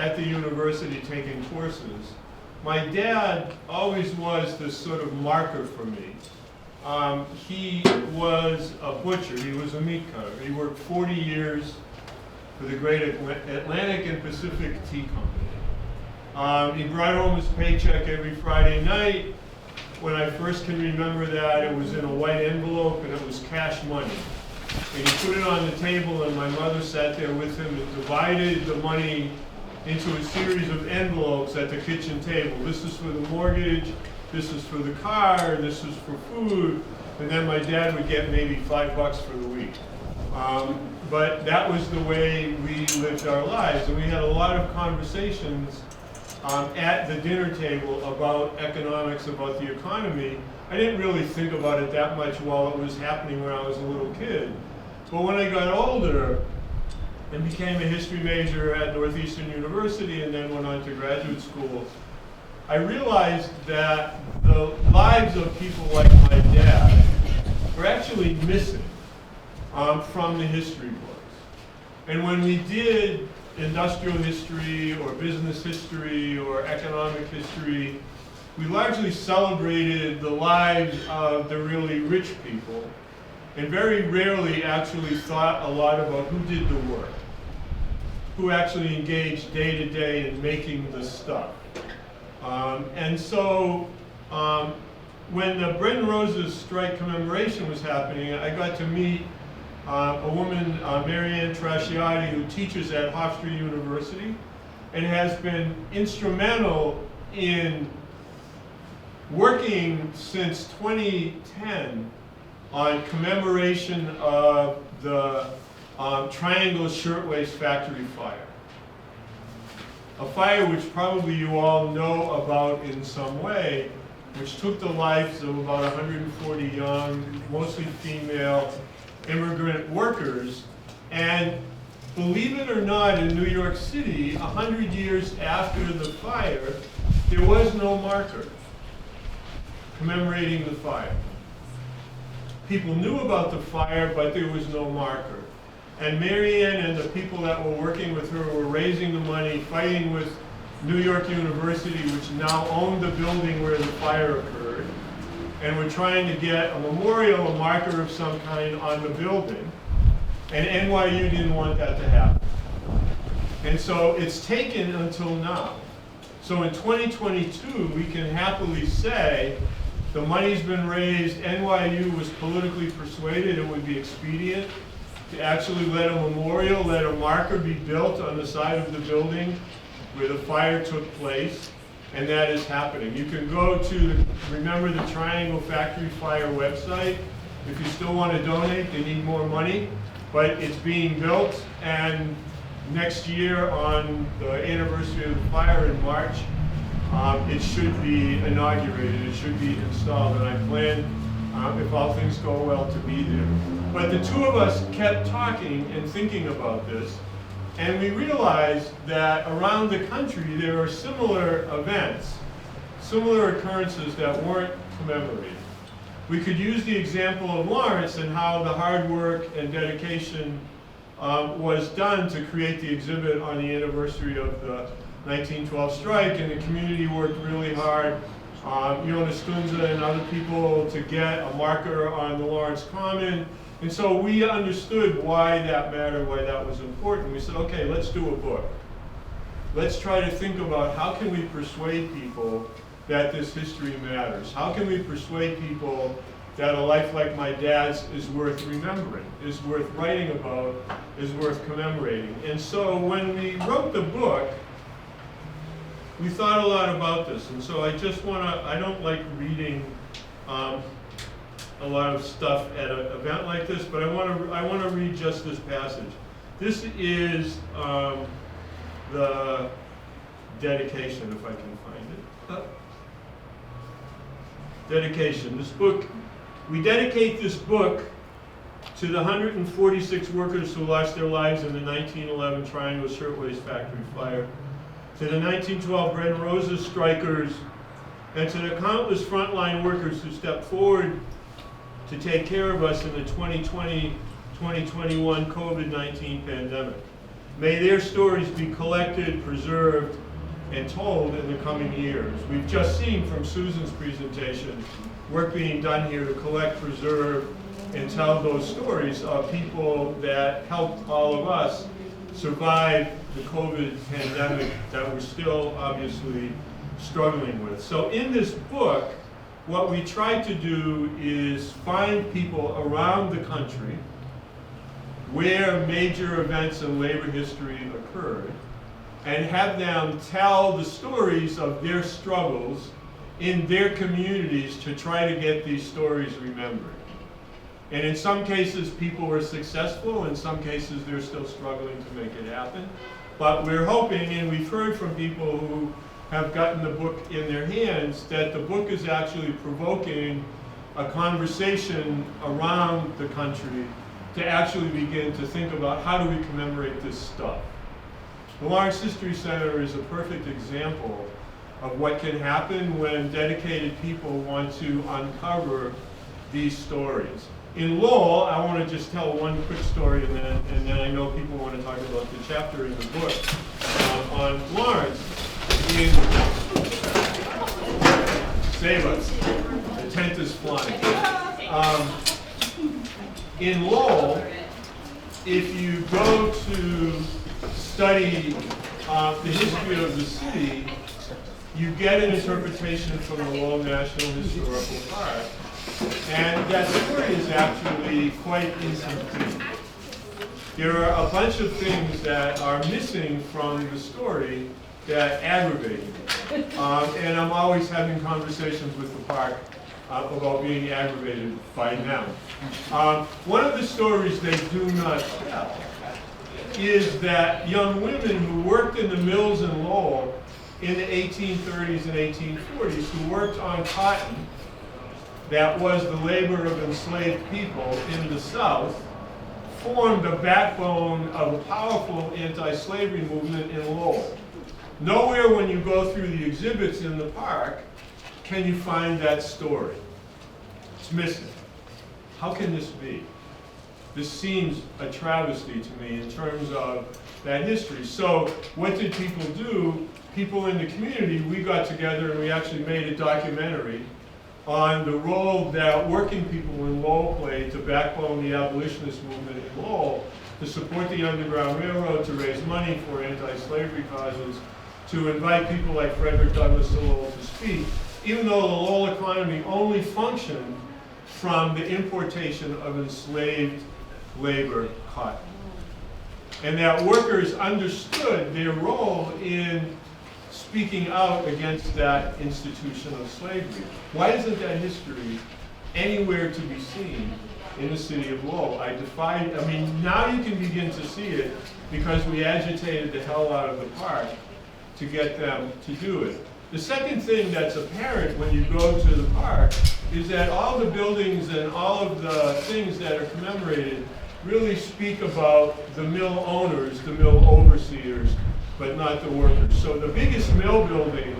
at the university taking courses, my dad always was this sort of marker for me. He was a butcher, he was a meat cutter. He worked 40 years for the great Atlantic and Pacific Tea Company. He brought home his paycheck every Friday night. When I first can remember that, it was in a white envelope and it was cash money. And he put it on the table and my mother sat there with him and divided the money into a series of envelopes at the kitchen table. This is for the mortgage, this is for the car, this is for food, and then my dad would get maybe $5 for the week. But that was the way we lived our lives, and we had a lot of conversations at the dinner table about economics, about the economy. I didn't really think about it that much while it was happening when I was a little kid. But when I got older and became a history major at Northeastern University and then went on to graduate school, I realized that the lives of people like my dad were actually missing from the history books. And when we did industrial history or business history or economic history, we largely celebrated the lives of the really rich people and very rarely actually thought a lot about who did the work, who actually engaged day to day in making the stuff. And so when the Brendan Roses strike commemoration was happening, I got to meet a woman, Marianne Trasciatti, who teaches at Hofstra University and has been instrumental in working since 2010 on commemoration of the Triangle Shirtwaist Factory fire. A fire which probably you all know about in some way, which took the lives of about 140 young, mostly female, immigrant workers. And believe it or not, in New York City, 100 years after the fire, there was no marker commemorating the fire. People knew about the fire, but there was no marker. And Marianne and the people that were working with her were raising the money, fighting with New York University, which now owned the building where the fire occurred, and were trying to get a memorial, a marker of some kind on the building. And NYU didn't want that to happen. And so it's taken until now. So in 2022, we can happily say the money's been raised. NYU was politically persuaded it would be expedient to actually let a memorial, let a marker be built on the side of the building where the fire took place, and that is happening. You can go to Remember the Triangle Factory Fire website. If you still want to donate, they need more money, but it's being built, and next year on the anniversary of the fire in March, it should be inaugurated, it should be installed, and I plan, if all things go well, to be there. But the two of us kept talking and thinking about this, and we realized that around the country there are similar events, similar occurrences that weren't commemorated. We could use the example of Lawrence and how the hard work and dedication was done to create the exhibit on the anniversary of the 1912 strike, and the community worked really hard, Jonas Stunza and other people, to get a marker on the Lawrence Common. And so we understood why that mattered, why that was important. We said, okay, let's do a book. Let's try to think about how can we persuade people that this history matters? How can we persuade people that a life like my dad's is worth remembering, is worth writing about, is worth commemorating? And so when we wrote the book, we thought a lot about this. And so I don't like reading a lot of stuff at an event like this, but I want to read just this passage. This is the dedication, if I can find it. Dedication. This book, we dedicate this book to the 146 workers who lost their lives in the 1911 Triangle Shirtwaist Factory fire, to the 1912 Brendan Roses strikers, and to the countless frontline workers who stepped forward to take care of us in the 2020-2021 COVID-19 pandemic. May their stories be collected, preserved, and told in the coming years. We've just seen from Susan's presentation work being done here to collect, preserve, and tell those stories of people that helped all of us survive the COVID pandemic that we're still obviously struggling with. So in this book, what we tried to do is find people around the country where major events in labor history occurred and have them tell the stories of their struggles in their communities to try to get these stories remembered. And in some cases, people were successful. In some cases, they're still struggling to make it happen. But we're hoping, and we've heard from people who have gotten the book in their hands, that the book is actually provoking a conversation around the country to actually begin to think about how do we commemorate this stuff. The Lawrence History Center is a perfect example of what can happen when dedicated people want to uncover these stories. In Lowell, I want to just tell one quick story, and then I know people want to talk about the chapter in the book on Lawrence. Save us. The tent is flying. In Lowell, if you go to study the history of the city, you get an interpretation from the Lowell National Historical Park. And that story is actually quite incomplete. There are a bunch of things that are missing from the story that aggravate me. And I'm always having conversations with the park about being aggravated by them. One of the stories they do not tell is that young women who worked in the mills in Lowell in the 1830s and 1840s, who worked on cotton, that was the labor of enslaved people in the South, formed the backbone of a powerful anti-slavery movement in Lowell. Nowhere when you go through the exhibits in the park can you find that story. It's missing. How can this be? This seems a travesty to me in terms of that history. So what did people do? People in the community, we got together and we actually made a documentary on the role that working people in Lowell played to backbone the abolitionist movement in Lowell, to support the Underground Railroad, to raise money for anti-slavery causes, to invite people like Frederick Douglass to Lowell to speak, even though the Lowell economy only functioned from the importation of enslaved labor cotton. And that workers understood their role in speaking out against that institution of slavery. Why isn't that history anywhere to be seen in the city of Lowell? Now you can begin to see it because we agitated the hell out of the park to get them to do it. The second thing that's apparent when you go to the park is that all the buildings and all of the things that are commemorated really speak about the mill owners, the mill overseers, but not the workers. So the biggest mill building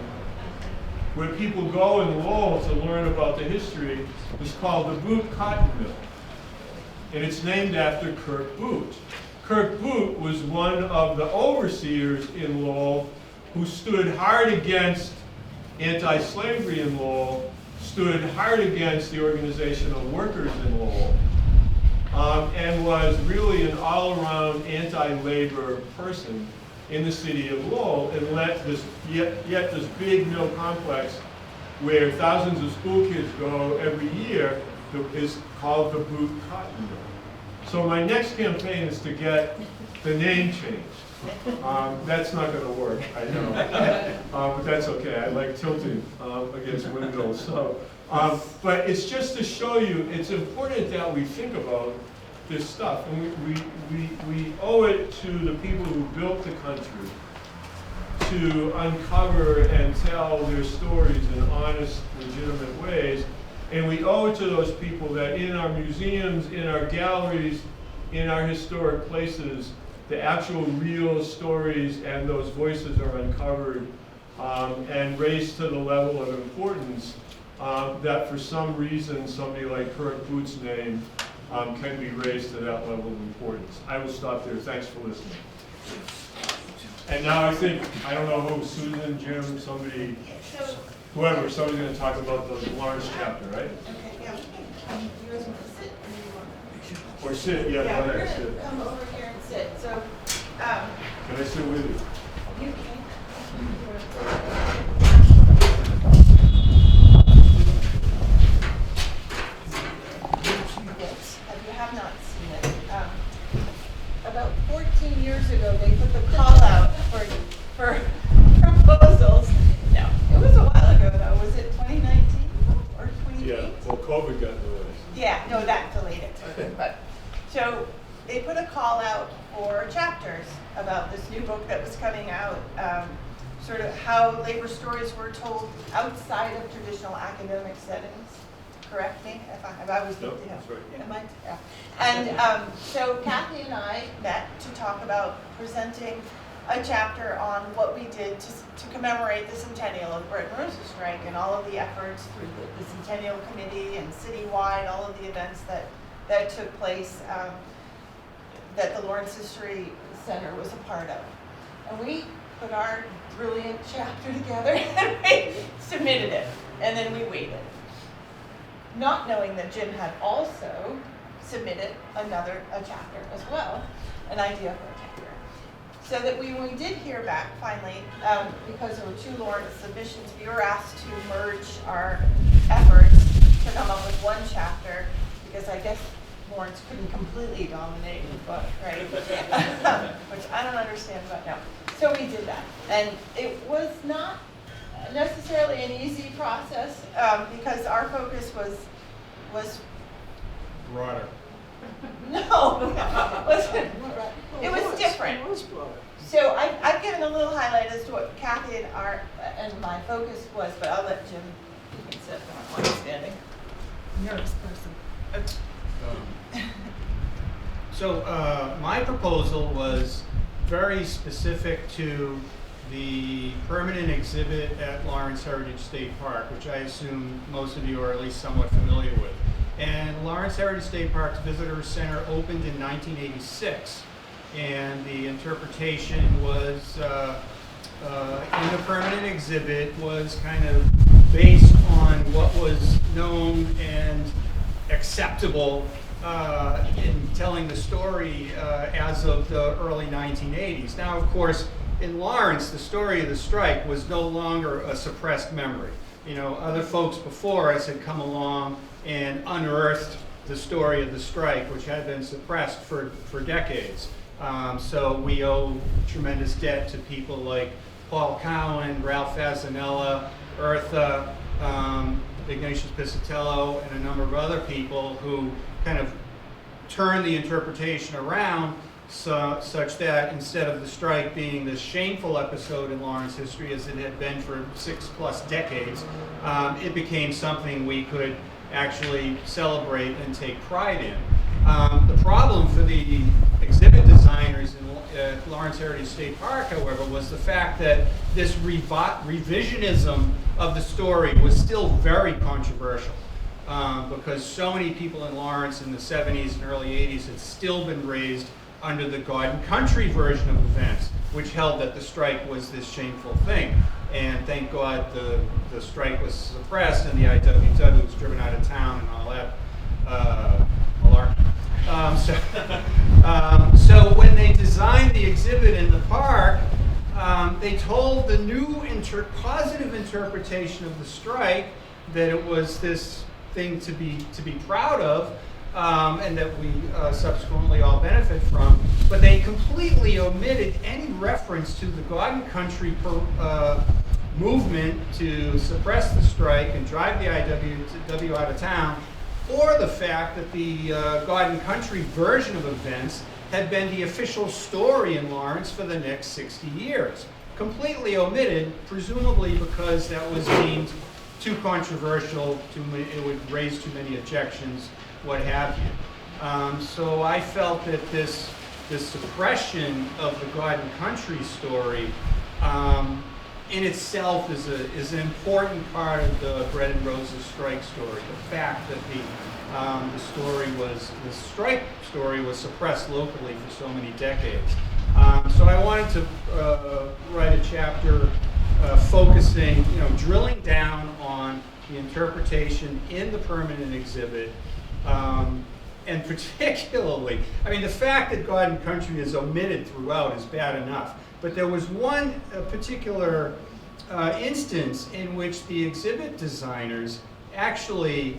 where people go in Lowell to learn about the history is called the Boot Cotton Mill. And it's named after Kirk Boot. Kirk Boot was one of the overseers in Lowell who stood hard against anti-slavery in Lowell, stood hard against the organization of workers in Lowell, and was really an all-around anti-labor person in the city of Lowell, and let this this big mill complex where thousands of school kids go every year is called the Boot Cotton Mill. So my next campaign is to get the name changed. That's not going to work, I know, but that's okay. I like tilting against windows. So, but it's just to show you it's important that we think about this stuff, and we owe it to the people who built the country to uncover and tell their stories in honest, legitimate ways. And we owe it to those people that in our museums, in our galleries, in our historic places, the actual real stories and those voices are uncovered and raised to the level of importance that for some reason somebody like Kirk Boot's name can be raised to that level of importance. I will stop there. Thanks for listening. And now I think, I don't know who, Susan, Jim, somebody, whoever, somebody's gonna talk about the Lawrence chapter, right? Okay, yeah. You guys want to sit or do you want Or sit, yeah, Yeah, go we're ahead, gonna sit. come over here and sit, so, Can I sit with you? you can. Yes, if you have not seen it, about 14 years ago, they put the call out for proposals. No, it was a while ago though, was it 2019 or 2018? Yeah, well, COVID got in the way. Yeah, no, that delayed it sort of, but, so they put a call out for chapters about this new book that was coming out, sort of how labor stories were told outside of traditional academic settings. Correct me if I was, No, that's right. Am I? Yeah. And so Kathy and I met to talk about presenting a chapter on what we did to commemorate the centennial of the Bread and Roses strike and all of the efforts through the Centennial Committee and citywide, all of the events that took place that the Lawrence History Center was a part of. And we put our brilliant chapter together and we submitted it, and then we waited. Not knowing that Jim had also submitted a chapter as well, an idea for a chapter. So that when we did hear back finally, because there were 2 Lawrence submissions, we were asked to merge our efforts to come up with one chapter, because I guess Lawrence couldn't completely dominate the book, right? Which I don't understand, but no. So we did that. And it was not necessarily an easy process, because our focus was Broader. no, it was different. So I've given a little highlight as to what Kathy and my focus was, but I'll let Jim, you can sit while I'm standing. Nervous person. So my proposal was very specific to the permanent exhibit at Lawrence Heritage State Park, which I assume most of you are at least somewhat familiar with. And Lawrence Heritage State Park's Visitor Center opened in 1986, and the interpretation was in the permanent exhibit was kind of based on what was known and acceptable in telling the story as of the early 1980s. Now, of course, in Lawrence, the story of the strike was no longer a suppressed memory. You know, other folks before us had come along and unearthed the story of the strike, which had been suppressed for decades. So we owe tremendous debt to people like Paul Cowan, Ralph Fasanella, Eartha, Ignatius Piscitello, and a number of other people who kind of turned the interpretation around such that instead of the strike being this shameful episode in Lawrence history as it had been for 6+ decades, it became something we could actually celebrate and take pride in. The problem for the exhibit designers in Lawrence Heritage State Park, however, was the fact that this revisionism of the story was still very controversial. Because so many people in Lawrence in the 70s and early 80s had still been raised under the Garden Country version of events, which held that the strike was this shameful thing. And thank God the strike was suppressed and the IWW was driven out of town and all that malarkey. So when they designed the exhibit in the park, they told the new positive interpretation of the strike that it was this thing to be proud of, and that we subsequently all benefit from, but they completely omitted any reference to the Garden Country movement to suppress the strike and drive the IWW out of town, or the fact that the Garden Country version of events had been the official story in Lawrence for the next 60 years. Completely omitted, presumably because that was deemed too controversial, it would raise too many objections, what have you. So I felt that this suppression of the Garden Country story in itself is an important part of the Bread and Roses strike story. The fact that the strike story was suppressed locally for so many decades. So I wanted to write a chapter focusing, drilling down on the interpretation in the permanent exhibit, and particularly, the fact that God and Country is omitted throughout is bad enough, but there was one particular instance in which the exhibit designers actually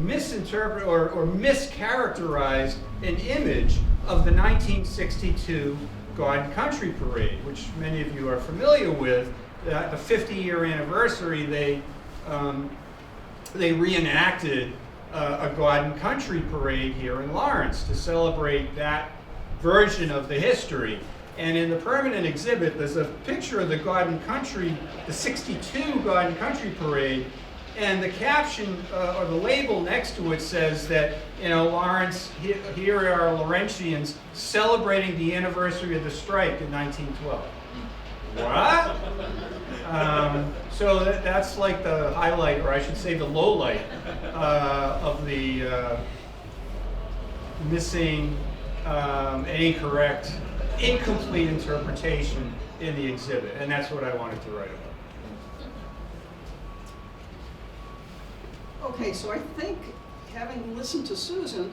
misinterpreted or mischaracterized an image of the 1962 God and Country Parade, which many of you are familiar with. The 50-year anniversary, they reenacted a God and Country Parade here in Lawrence to celebrate that version of the history. And in the permanent exhibit, there's a picture of the God and Country, the 62 God and Country Parade, and the caption or the label next to it says that, Lawrence, here are Laurentians celebrating the anniversary of the strike in 1912. What? So that's like the highlight, or I should say the low light, of the missing, incorrect, incomplete interpretation in the exhibit. And that's what I wanted to write about. Okay, so I think having listened to Susan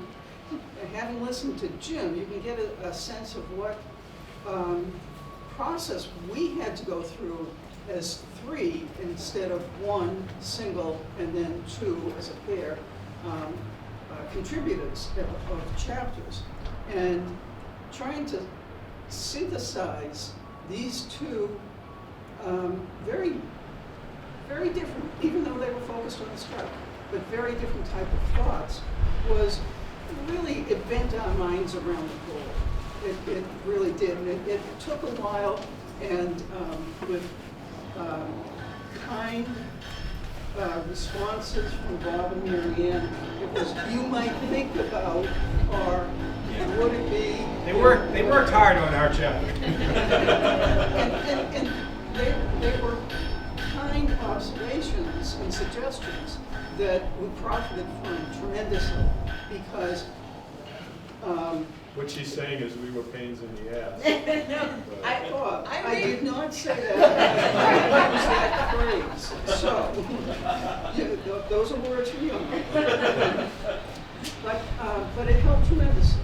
and having listened to Jim, you can get a sense of what process we had to go through as three instead of one single and then two as a pair contributors of chapters. And trying to synthesize these two very, very different, even though they were focused on the strike, but very different type of thoughts, was really, it bent our minds around the goal. It really did. And it took a while, and with kind responses from Bob and Mary Ann, it was, you might think about, or would it be? They worked hard on our chapter. and they were kind observations and suggestions that we profited from tremendously, because What she's saying is we were pains in the ass. No, I did not say that. I used that phrase. So, those are words from you. But it helped tremendously,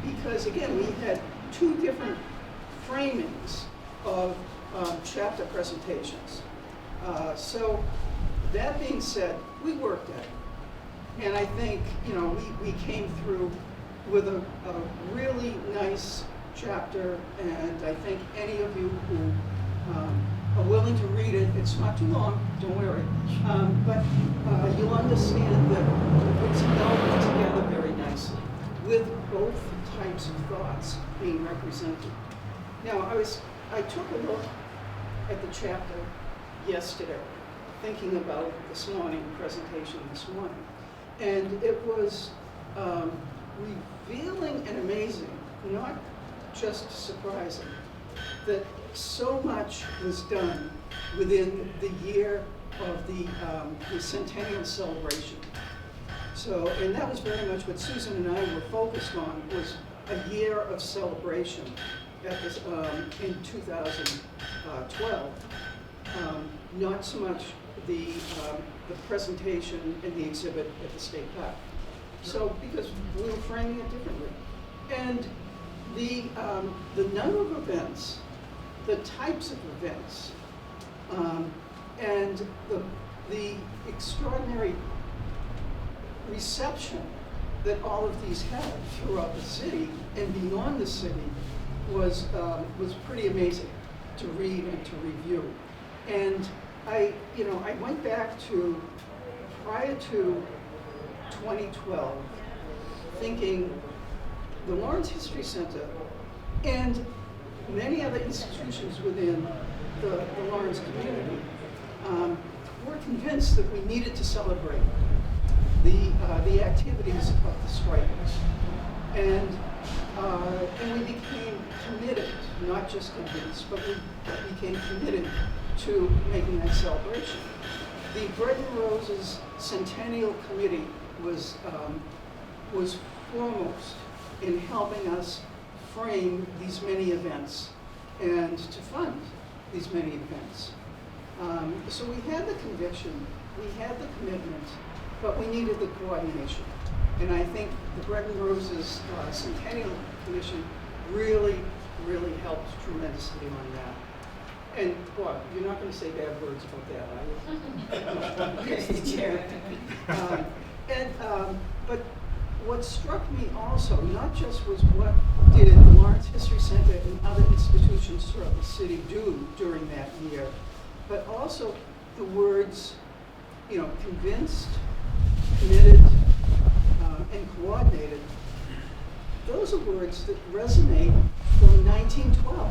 because again, we had two different framings of chapter presentations. So that being said, we worked at it. And I think, we came through with a really nice chapter, and I think any of you who are willing to read it, it's not too long, don't worry, but you'll understand that it's melded together very nicely with both types of thoughts being represented. Now, I took a look at the chapter yesterday, thinking about this morning, presentation this morning, and it was revealing and amazing, not just surprising, that so much was done within the year of the centennial celebration. So, and that was very much what Susan and I were focused on, was a year of celebration at this, in 2012. Not so much the presentation and the exhibit at the State Park. So, because we were framing it differently. And the number of events, the types of events, and the extraordinary reception that all of these had throughout the city and beyond the city was pretty amazing to read and to review. And I went back to prior to 2012, thinking the Lawrence History Center and many other institutions within the Lawrence community were convinced that we needed to celebrate the activities of the strikers. And we became committed, not just convinced, but we became committed to making that celebration. The Bread and Roses Centennial Committee was foremost in helping us frame these many events and to fund these many events. So we had the conviction, we had the commitment, but we needed the coordination. And I think the Bread and Roses Centennial Commission really, really helped tremendously on that. And Bob, you're not going to say bad words about that, are you? Mr. Chair. But what struck me also, not just was what did the Lawrence History Center and other institutions throughout the city do during that year, but also the words, convinced, committed, and coordinated. Those are words that resonate from 1912.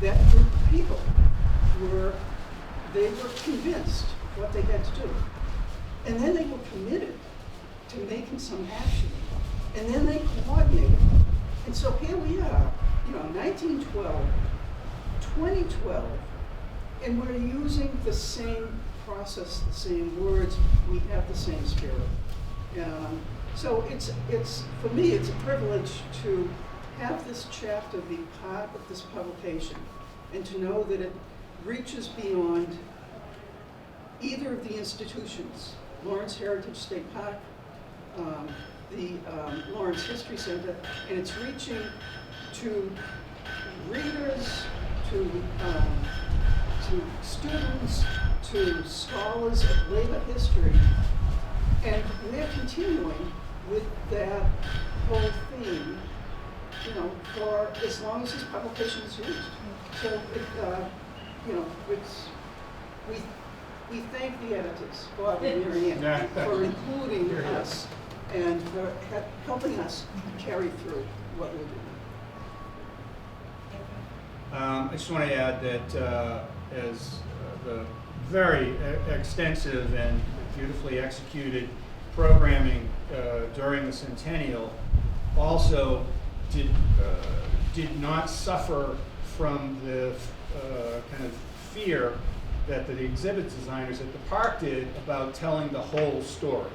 That group of people were convinced what they had to do. And then they were committed to making some action. And then they coordinated. And so here we are, 1912, 2012, and we're using the same process, the same words, we have the same spirit. So it's for me, it's a privilege to have this chapter be part of this publication and to know that it reaches beyond either of the institutions, Lawrence Heritage State Park, the Lawrence History Center, and it's reaching to readers, to students, to scholars of labor history, and we're continuing with that whole theme, for as long as this publication is used. So, we thank the editors, Bob and Mary Ann, for including us and for helping us carry through what we're doing. I just want to add that as the very extensive and beautifully executed programming during the centennial also did not suffer from the kind of fear that the exhibit designers at the park did about telling the whole story.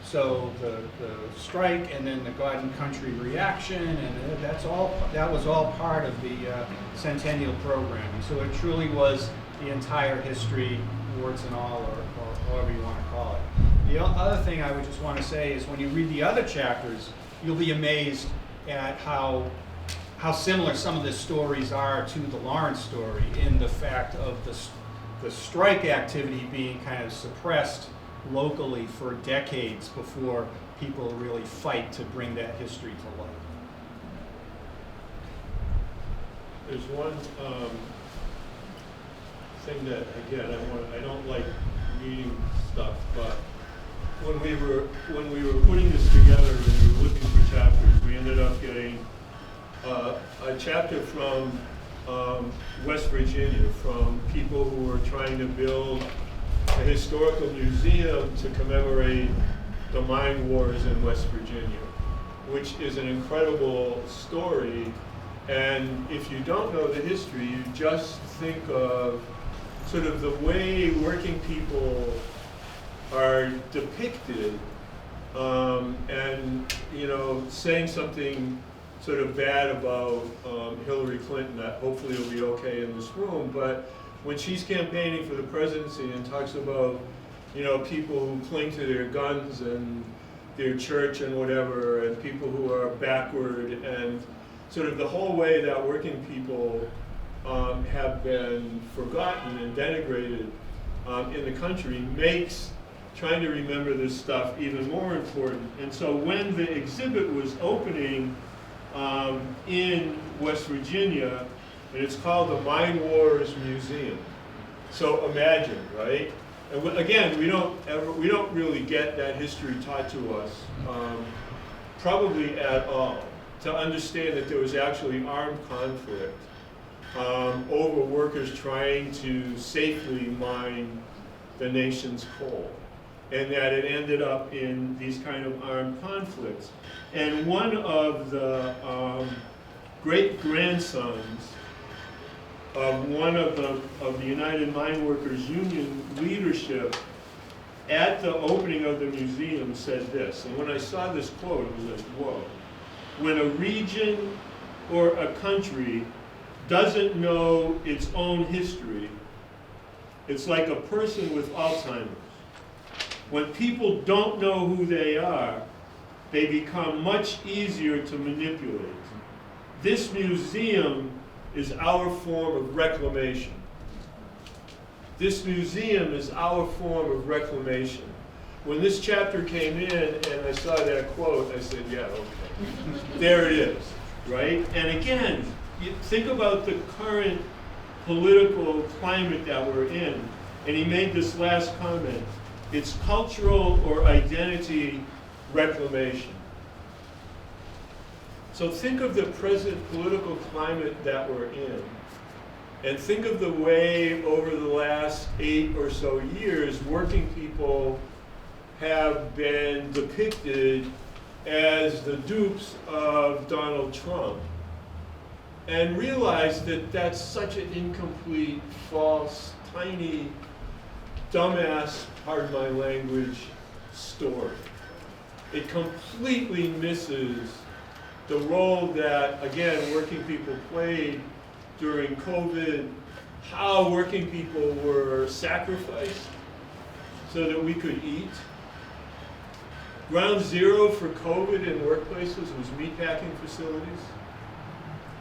So the strike and then the Garden Country reaction, and that was all part of the centennial programming. So it truly was the entire history, warts and all, or however you want to call it. The other thing I would just want to say is when you read the other chapters, you'll be amazed at how similar some of the stories are to the Lawrence story in the fact of the strike activity being kind of suppressed locally for decades before people really fight to bring that history to light. There's one thing that, again, I don't like reading stuff, but when we were putting this together and we were looking for chapters, we ended up getting a chapter from West Virginia, from people who were trying to build a historical museum to commemorate the mine wars in West Virginia, which is an incredible story. And if you don't know the history, you just think of sort of the way working people are depicted, and saying something sort of bad about Hillary Clinton, that hopefully will be okay in this room, but when she's campaigning for the presidency and talks about, people who cling to their guns and their church and whatever, and people who are backward, and sort of the whole way that working people have been forgotten and denigrated in the country makes trying to remember this stuff even more important. And so when the exhibit was opening in West Virginia, and it's called the Mine Wars Museum. So imagine, right? And again, we don't really get that history taught to us, probably at all, to understand that there was actually armed conflict over workers trying to safely mine the nation's coal, and that it ended up in these kind of armed conflicts. And one of the great-grandsons of one of the United Mine Workers Union leadership at the opening of the museum said this, and when I saw this quote, it was like, whoa. When a region or a country doesn't know its own history, it's like a person with Alzheimer's. When people don't know who they are, they become much easier to manipulate. This museum is our form of reclamation. This museum is our form of reclamation. When this chapter came in and I saw that quote, I said, yeah, okay. There it is, right? And again, you think about the current political climate that we're in, and he made this last comment. It's cultural or identity reclamation. So think of the present political climate that we're in, and think of the way over the last 8 or so years working people have been depicted as the dupes of Donald Trump, and realize that that's such an incomplete, false, tiny, dumbass, pardon my language, story. It completely misses the role that, again, working people played during COVID, how working people were sacrificed so that we could eat. Ground zero for COVID in workplaces was meatpacking facilities.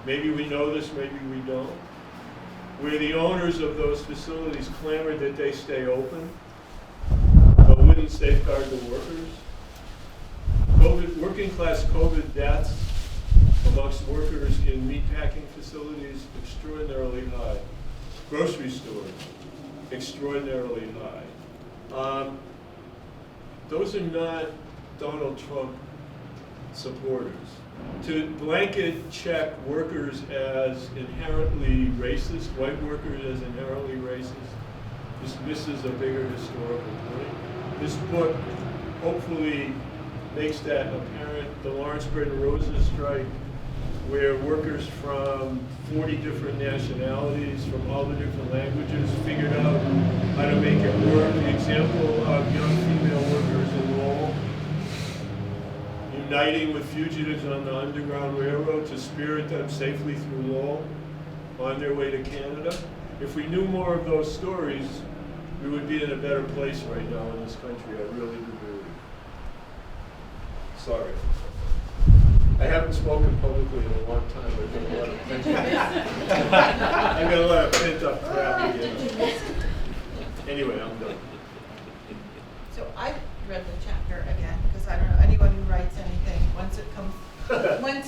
Maybe we know this, maybe we don't. Where the owners of those facilities clamored that they stay open, but wouldn't safeguard the workers. Working class COVID deaths amongst workers in meatpacking facilities, extraordinarily high. Grocery stores, extraordinarily high. Those are not Donald Trump supporters. To blanket check workers as inherently racist, white workers as inherently racist, this misses a bigger historical point. This book hopefully makes that apparent. The Lawrence Bread and Roses strike, where workers from 40 different nationalities, from all the different languages, figured out how to make it work. The example of young female workers in Lowell uniting with fugitives on the Underground Railroad to spirit them safely through Lowell on their way to Canada. If we knew more of those stories, we would be in a better place right now in this country. I really do believe. Sorry. I haven't spoken publicly in a long time. I've got a lot of pent-up crap again. Anyway, I'm done. So I read the chapter again, because I don't know, anyone who writes anything, once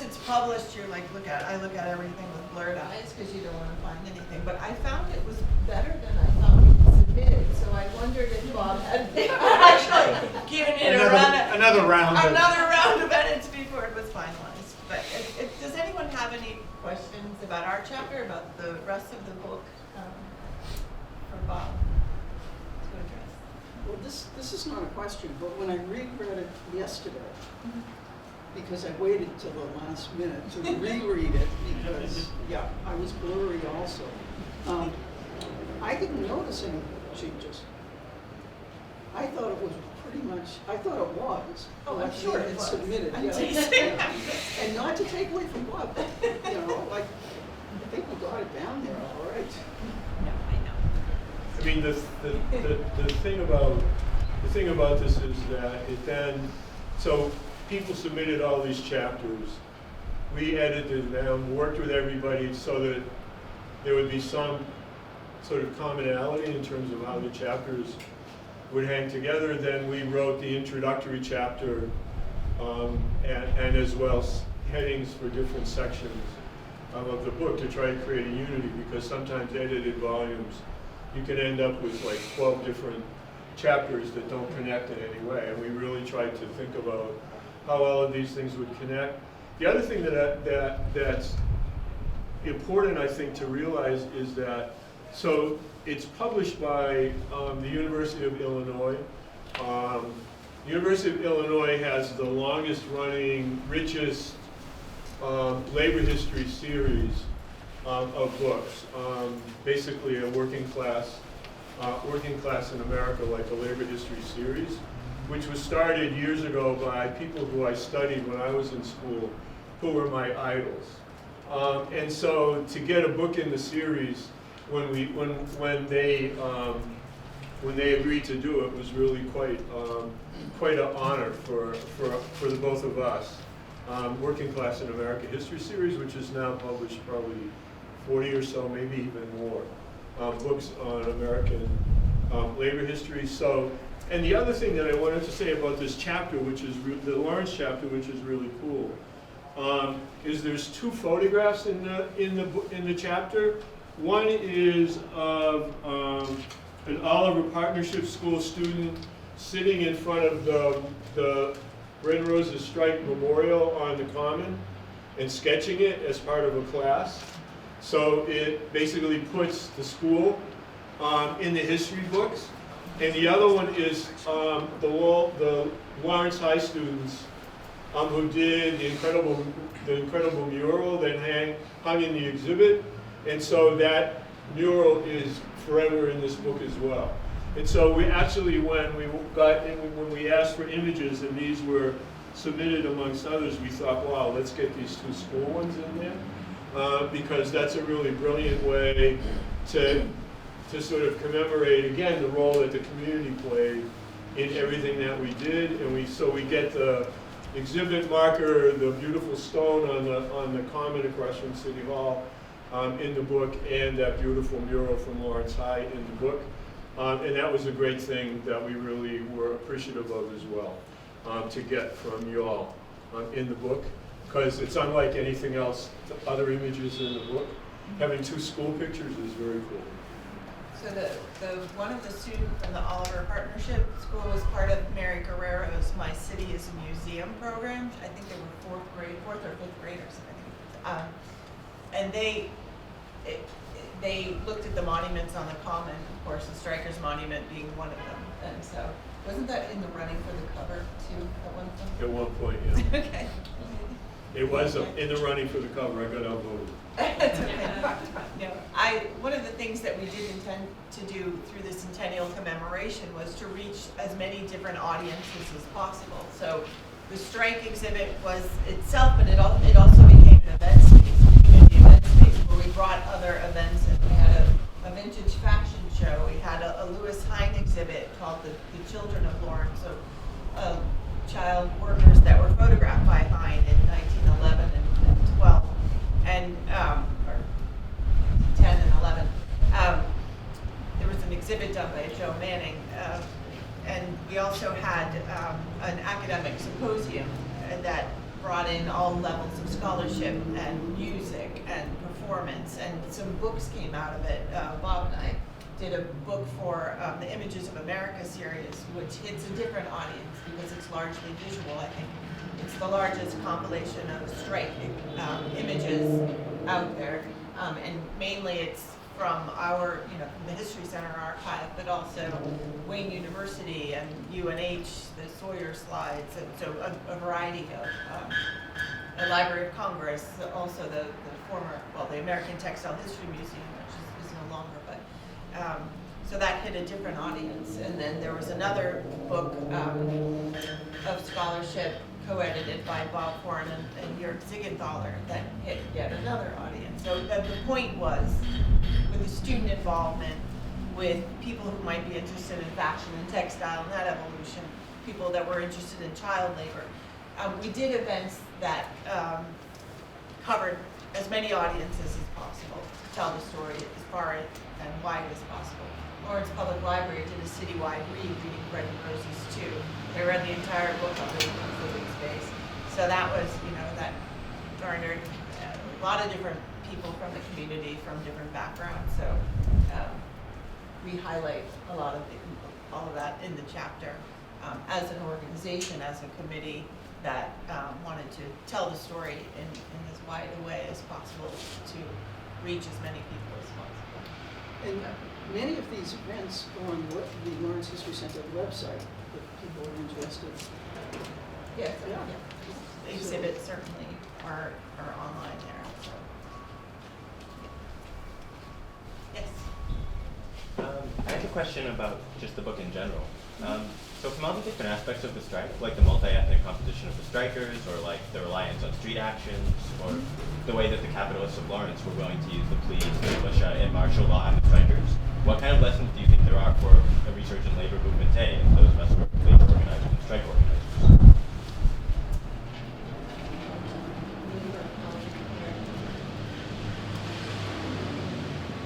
it's published, I look at everything with blurred eyes, because you don't want to find anything. But I found it was better than I thought we submitted, so I wondered if Bob had actually given it another round of edits before it was finalized. But does anyone have any questions about our chapter, about the rest of the book, for Bob to address? Well, this is not a question, but when I reread it yesterday, because I waited till the last minute to reread it, because, yeah, I was blurry also, I didn't notice any changes. I thought it was pretty much, I thought it was. Oh, what I'm sure he it had was. submitted, I'm yeah. teasing. And not to take away from Bob, you know, like, I think we got it down there all right. No, I know. I mean, the thing about this is that it then, so people submitted all these chapters. We edited them, worked with everybody so that there would be some sort of commonality in terms of how the chapters would hang together. Then we wrote the introductory chapter and as well headings for different sections of the book to try to create a unity, because sometimes edited volumes, you can end up with like 12 different chapters that don't connect in any way. And we really tried to think about how all of these things would connect. The other thing that's important, I think, to realize is that, so it's published by the University of Illinois. The University of Illinois has the longest running, richest labor history series of books. Basically a working class in America, like a labor history series, which was started years ago by people who I studied when I was in school, who were my idols. And so to get a book in the series, when they agreed to do it, was really quite an honor for the both of us. Working Class in America History Series, which is now published probably 40 or so, maybe even more, books on American labor history. So, and the other thing that I wanted to say about this chapter, which is the Lawrence chapter, which is really cool, is there's 2 photographs in the chapter. One is of an Oliver Partnership School student sitting in front of the Red and Roses Strike Memorial on the Common and sketching it as part of a class. So it basically puts the school in the history books. And the other one is the Lawrence High students who did the incredible mural that hung in the exhibit. And so that mural is forever in this book as well. And so we actually, when we asked for images and these were submitted amongst others, we thought, wow, let's get these 2 school ones in there, because that's a really brilliant way to sort of commemorate, again, the role that the community played in everything that we did. And so we get the exhibit marker, the beautiful stone on the Common across from City Hall in the book, and that beautiful mural from Lawrence High in the book. And that was a great thing that we really were appreciative of as well, to get from you all in the book, because it's unlike anything else, the other images in the book. Having 2 school pictures is very cool. So one of the students from the Oliver Partnership School was part of Mary Guerrero's My City is a Museum program. I think they were 4th or 5th graders, I think. And they looked at the monuments on the Common, of course, the Strikers Monument being one of them. And so, wasn't that in the running for the cover too at one point? At one point, yeah. Okay. It was in the running for the cover. I got outvoted. That's okay. No, one of the things that we did intend to do through the centennial commemoration was to reach as many different audiences as possible. So the strike exhibit was itself, but it also became an event space, community event space, where we brought other events in. We had a vintage fashion show. We had a Lewis Hine exhibit called the Children of Lawrence, of child workers that were photographed by Hine in 1911 and 12, and or 10 and 11. There was an exhibit done by Joe Manning, and we also had an academic symposium that brought in all levels of scholarship and music and performance, and some books came out of it. Bob and I did a book for the Images of America series, which hits a different audience because it's largely visual. I think it's the largest compilation of strike images out there, and mainly it's from our, from the History Center archive, but also Wayne University and UNH, the Sawyer slides, and so a variety of the Library of Congress, also the American Textile History Museum, which is no longer, but so that hit a different audience. And then there was another book of scholarship co-edited by Bob Forrant and Jörg Ziegenthaler that hit yet another audience. So the point was, with the student involvement, with people who might be interested in fashion and textile and that evolution, people that were interested in child labor, we did events that covered as many audiences as possible to tell the story as far and wide as possible. Lawrence Public Library did a citywide reading Bread and Roses too. They read the entire book on the living space. So that was, that garnered a lot of different people from the community from different backgrounds. So we highlight a lot of all of that in the chapter as an organization, as a committee that wanted to tell the story in as wide a way as possible to reach as many people as possible. And many of these events go on the Lawrence History Center website if people are interested. Yes, Yeah. The exhibits certainly are online there. So. Yes. I have a question about just the book in general. So from all the different aspects of the strike, like the multi-ethnic composition of the strikers, or like the reliance on street actions, or the way that the capitalists of Lawrence were willing to use the police, militia, and martial law on the strikers, what kind of lessons do you think there are for a resurgent labor movement today, and those of us who are labor organizers and strike organizers?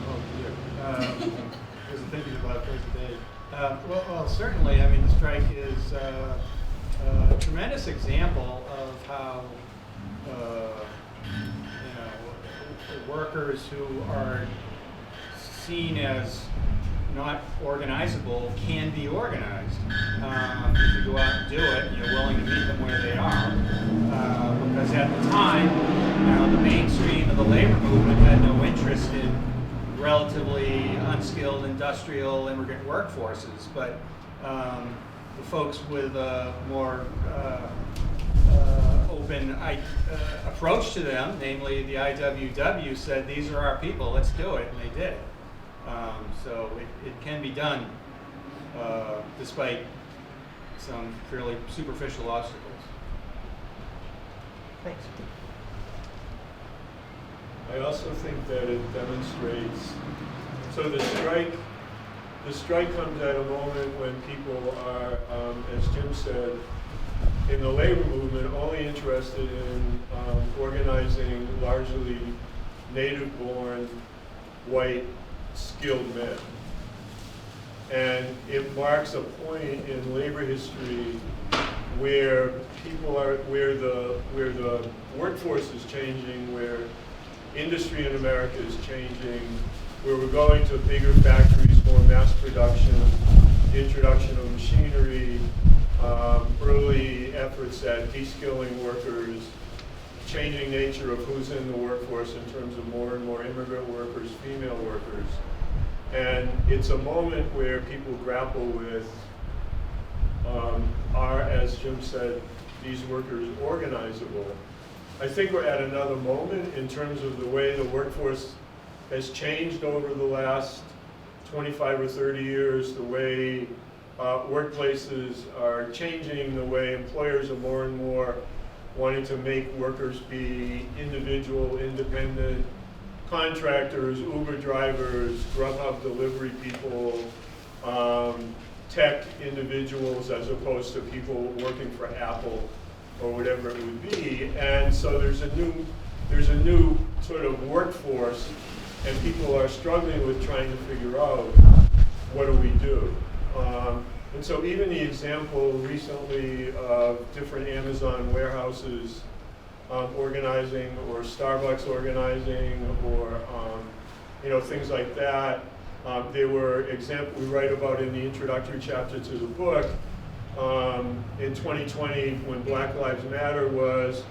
Oh dear. I wasn't thinking about it today. Well, certainly, I mean, the strike is a tremendous example of how, workers who are seen as not organizable can be organized. If you go out and do it, you're willing to meet them where they are. Because at the time, the mainstream of the labor movement had no interest in relatively unskilled industrial immigrant workforces, but the folks with a more open approach to them, namely the IWW, said, these are our people, let's do it, and they did. So it can be done despite some fairly superficial obstacles. Thanks. I also think that it demonstrates, so the strike comes at a moment when people are, as Jim said, in the labor movement, only interested in organizing largely native-born, white, skilled men. And it marks a point in labor history where where the workforce is changing, where industry in America is changing, where we're going to bigger factories, more mass production, introduction of machinery, early efforts at de-skilling workers, changing nature of who's in the workforce in terms of more and more immigrant workers, female workers. And it's a moment where people grapple with, are, as Jim said, these workers organizable? I think we're at another moment in terms of the way the workforce has changed over the last 25 or 30 years, the way workplaces are changing, the way employers are more and more wanting to make workers be individual, independent, contractors, Uber drivers, Grubhub delivery people, tech individuals as opposed to people working for Apple or whatever it would be. And so there's a new sort of workforce, and people are struggling with trying to figure out, what do we do? And so even the example recently of different Amazon warehouses organizing, or Starbucks organizing, or things like that. There were examples we write about in the introductory chapter to the book. In 2020, when Black Lives Matter was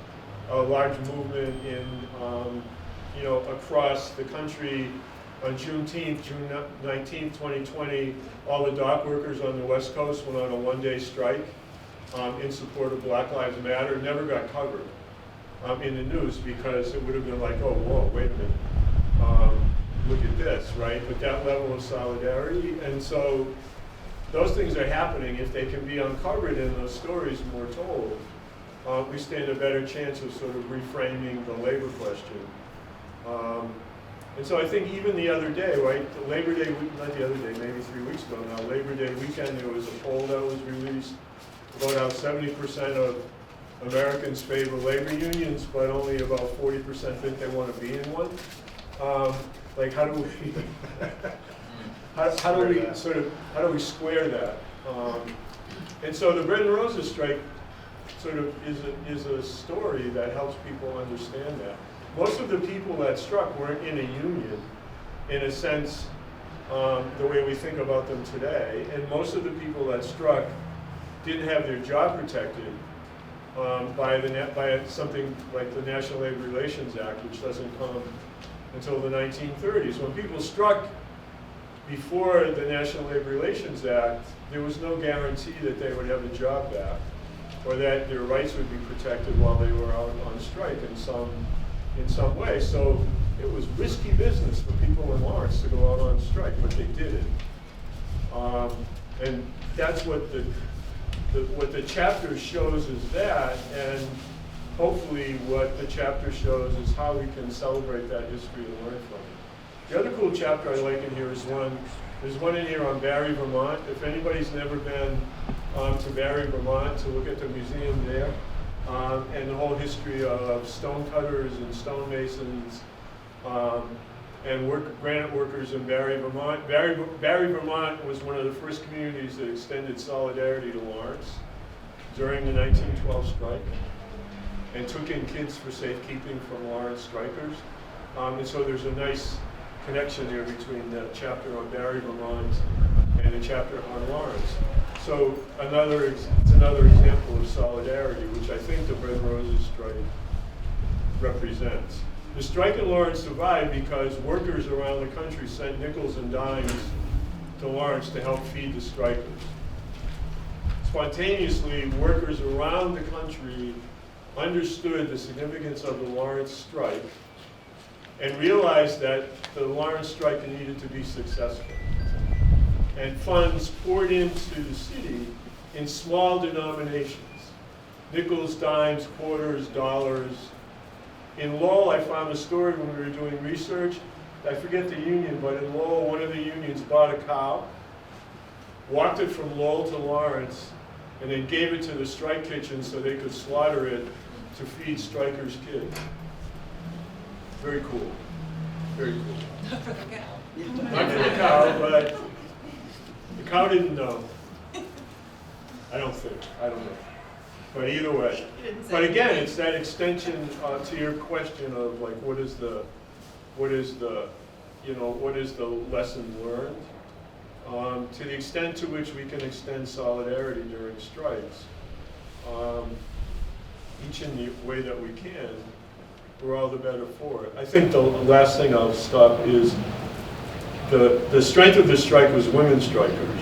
a large movement in across the country, on June 19th, 2020, all the dock workers on the West Coast went on a one-day strike in support of Black Lives Matter. It never got covered in the news because it would have been like, oh, whoa, wait a minute, look at this, right? But that level of solidarity, and so those things are happening. If they can be uncovered and those stories more told, we stand a better chance of sort of reframing the labor question. And so I think even the other day, right, the Labor Day, not the other day, maybe 3 weeks ago now, Labor Day weekend, there was a poll that was released about how 70% of Americans favor labor unions, but only about 40% think they want to be in one. Like, how do we, how do we square that? And so the Bread and Roses strike sort of is a story that helps people understand that. Most of the people that struck weren't in a union, in a sense, the way we think about them today. And most of the people that struck didn't have their job protected by something like the National Labor Relations Act, which doesn't come until the 1930s. When people struck before the National Labor Relations Act, there was no guarantee that they would have a job back, or that their rights would be protected while they were out on strike in some way. So it was risky business for people in Lawrence to go out on strike, but they did it. And that's what the chapter shows is that, and hopefully what the chapter shows is how we can celebrate that history and learn from it. The other cool chapter I like in here is there's one in here on Barre, Vermont. If anybody's never been to Barre, Vermont, to look at the museum there, and the whole history of stone cutters and stonemasons, and granite workers in Barre, Vermont. Barre, Vermont was one of the first communities that extended solidarity to Lawrence during the 1912 strike and took in kids for safekeeping from Lawrence strikers. And so there's a nice connection there between the chapter on Barre, Vermont and the chapter on Lawrence. So it's another example of solidarity, which I think the Bread and Roses strike represents. The strike in Lawrence survived because workers around the country sent nickels and dimes to Lawrence to help feed the strikers. Spontaneously, workers around the country understood the significance of the Lawrence strike and realized that the Lawrence strike needed to be successful. And funds poured into the city in small denominations, nickels, dimes, quarters, dollars. In Lowell, I found a story when we were doing research. I forget the union, but in Lowell, one of the unions bought a cow, walked it from Lowell to Lawrence, and then gave it to the strike kitchen so they could slaughter it to feed strikers' kids. Very cool. Very cool. Not for the cow. Not for the cow, but the cow didn't know. I don't think. I don't know. But either way. But again, it's that extension to your question of like, what is the lesson learned? To the extent to which we can extend solidarity during strikes, each in the way that we can, we're all the better for it. I think the last thing I'll stop is the strength of the strike was women strikers.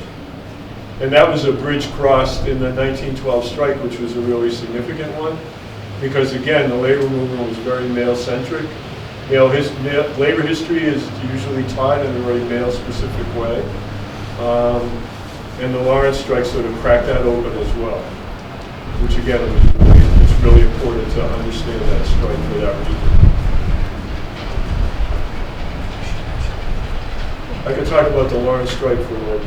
And that was a bridge crossed in the 1912 strike, which was a really significant one. Because again, the labor movement was very male-centric. Labor history is usually taught in a very male-specific way. And the Lawrence strike sort of cracked that open as well. Which again, it's really important to understand that strike for that reason. I could talk about the Lawrence strike for like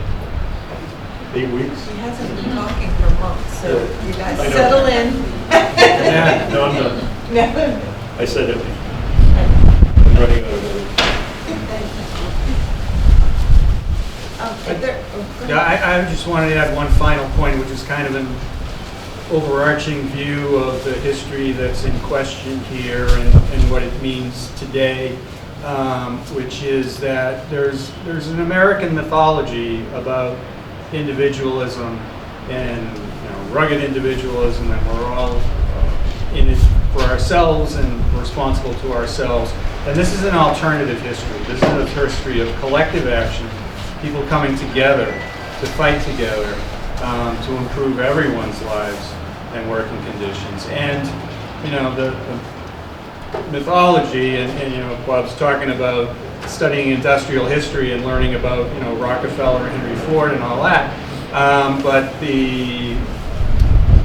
8 weeks. He hasn't been talking for months, so you guys I know. settle in. No, I'm done. No. I said it. I'm running out of Yeah, I just wanted to add one final point, which is kind of an overarching view of the history that's in question here and what it means today, which is that there's an American mythology about individualism and rugged individualism, and we're all in it for ourselves and responsible to ourselves. And this is an alternative history. This is a history of collective action, people coming together to fight together to improve everyone's lives and working conditions. And the mythology, and Bob's talking about studying industrial history and learning about Rockefeller, Henry Ford, and all that. But the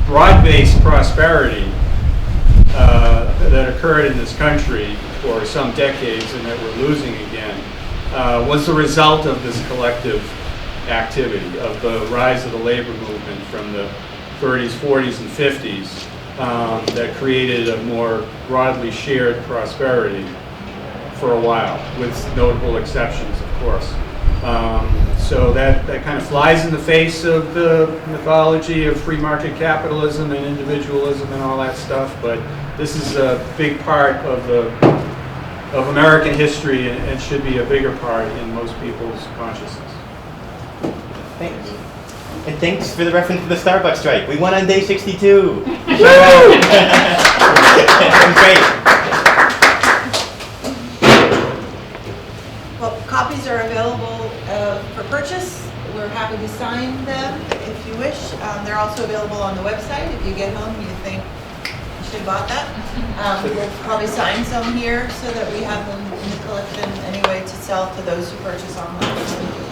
broad-based prosperity that occurred in this country for some decades and that we're losing again was the result of this collective activity, of the rise of the labor movement from the 30s, 40s, and 50s that created a more broadly shared prosperity for a while, with notable exceptions, of course. So that kind of flies in the face of the mythology of free market capitalism and individualism and all that stuff, but this is a big part of American history and should be a bigger part in most people's consciousness. Thanks. And thanks for the reference to the Starbucks strike. We won on day 62. Great. Well, copies are available for purchase. We're happy to sign them if you wish. They're also available on the website. If you get home and you think you should have bought that. We'll probably sign some here so that we have them in the collection anyway to sell to those who purchase online.